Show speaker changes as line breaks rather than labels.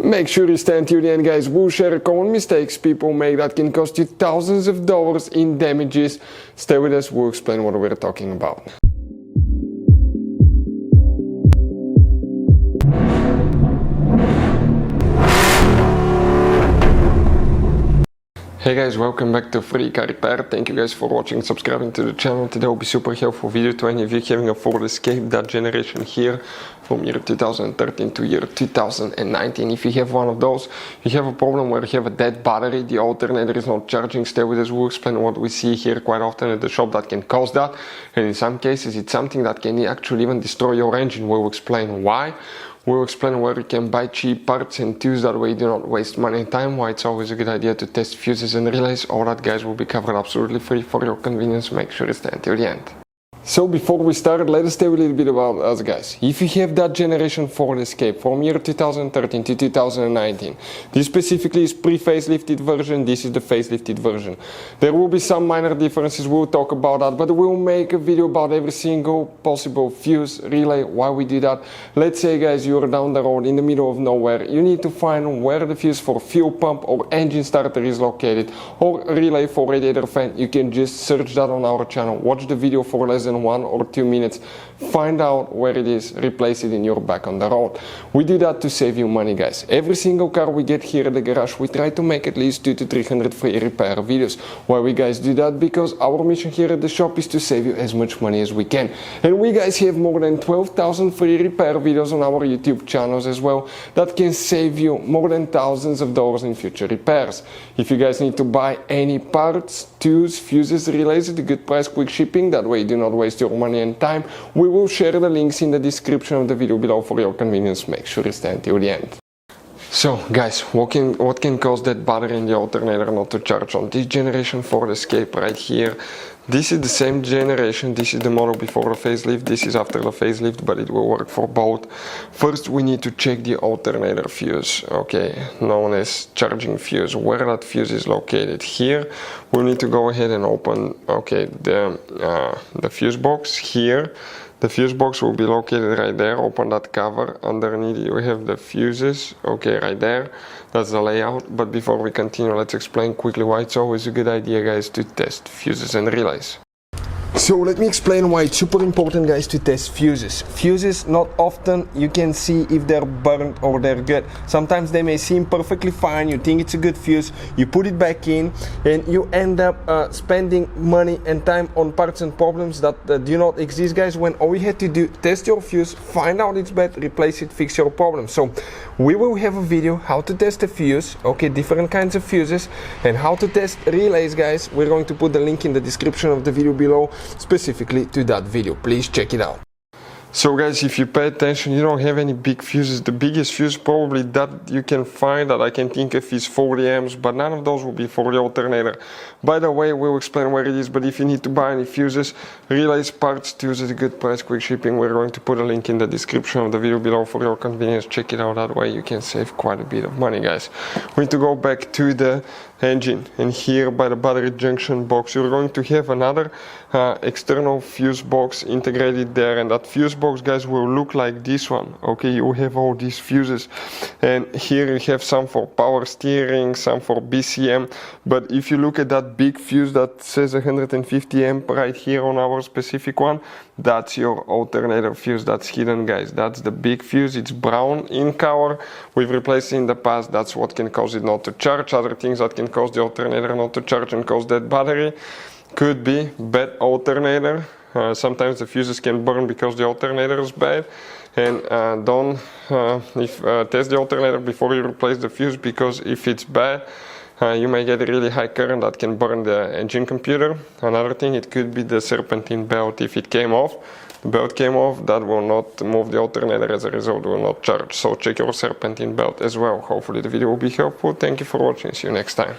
Make sure you stay until the end, guys. We'll share common mistakes people make that can cost you thousands of dollars in damages. Stay with us, we'll explain what we're talking about. Hey guys, welcome back to Free Car Repair. Thank you guys for watching and subscribing to the channel. Today will be super helpful video to any of you having a Ford Escape, that generation here from year 2013 to year 2019. If you have one of those, you have a problem where you have a dead battery, the alternator is not charging. Stay with us, we'll explain what we see here quite often at the shop that can cause that. And in some cases it's something that can actually even destroy your engine. We'll explain why. We'll explain where you can buy cheap parts and tools, that way you do not waste money and time, why it's always a good idea to test fuses and relays. All that, guys, will be covered absolutely free for your convenience. Make sure to stay until the end. So before we start, let us tell you a little bit about us, guys. If you have that generation Ford Escape from year 2013 to 2019, this specifically is pre-facelifted version, this is the facelifted version. There will be some minor differences, we'll talk about that, but we'll make a video about every single possible fuse, relay, why we do that. Let's say, guys, you're down the road in the middle of nowhere, you need to find where the fuse for fuel pump or engine starter is located, or relay for radiator fan. You can just search that on our channel, watch the video for less than 1 or 2 minutes, find out where it is, replace it in your back on the road. We do that to save you money, guys. Every single car we get here at the garage, we try to make at least 200 to 300 free repair videos. Why we guys do that? Because our mission here at the shop is to save you as much money as we can. And we guys have more than 12,000 free repair videos on our YouTube channels as well that can save you more than thousands of dollars in future repairs. If you guys need to buy any parts, tools, fuses, relays at a good price, quick shipping, that way you do not waste your money and time, we will share the links in the description of the video below for your convenience. Make sure you stay until the end. So guys, what can cause that battery in the alternator not to charge on this generation Ford Escape right here? This is the same generation, this is the model before the facelift, this is after the facelift, but it will work for both. First we need to check the alternator fuse, okay, known as charging fuse, where that fuse is located. Here we need to go ahead and open, okay, the fuse box here. The fuse box will be located right there. Open that cover. Underneath you have the fuses, okay, right there. That's the layout. But before we continue, let's explain quickly why it's always a good idea, guys, to test fuses and relays. So let me explain why it's super important, guys, to test fuses. Fuses, not often you can see if they're burnt or they're good. Sometimes they may seem perfectly fine, you think it's a good fuse, you put it back in and you end up spending money and time on parts and problems that do not exist, guys, when all you had to do, test your fuse, find out it's bad, replace it, fix your problem. So we will have a video how to test a fuse, okay, different kinds of fuses, and how to test relays, guys. We're going to put the link in the description of the video below specifically to that video. Please check it out. So guys, if you pay attention, you don't have any big fuses. The biggest fuse probably that you can find that I can think of is 40 amps, but none of those will be for the alternator. By the way, we'll explain where it is, but if you need to buy any fuses, relays, parts, tools at a good price, quick shipping, we're going to put a link in the description of the video below for your convenience. Check it out, that way you can save quite a bit of money, guys. We need to go back to the engine, and here by the battery junction box you're going to have another external fuse box integrated there, and that fuse box, guys, will look like this one, okay. You have all these fuses, and here you have some for power steering, some for BCM, but if you look at that big fuse that says 150 amp right here on our specific one, that's your alternator fuse. That's hidden, guys. That's the big fuse. It's brown in color. We've replaced it in the past. That's what can cause it not to charge. Other things that can cause the alternator not to charge and cause that battery could be bad alternator. Sometimes the fuses can burn because the alternator is bad. And test the alternator before you replace the fuse, because if it's bad, you may get a really high current that can burn the engine computer. Another thing, it could be the serpentine belt. If it came off, the belt came off, that will not move the alternator, as a result will not charge. So check your serpentine belt as well. Hopefully the video will be helpful. Thank you for watching, see you next time.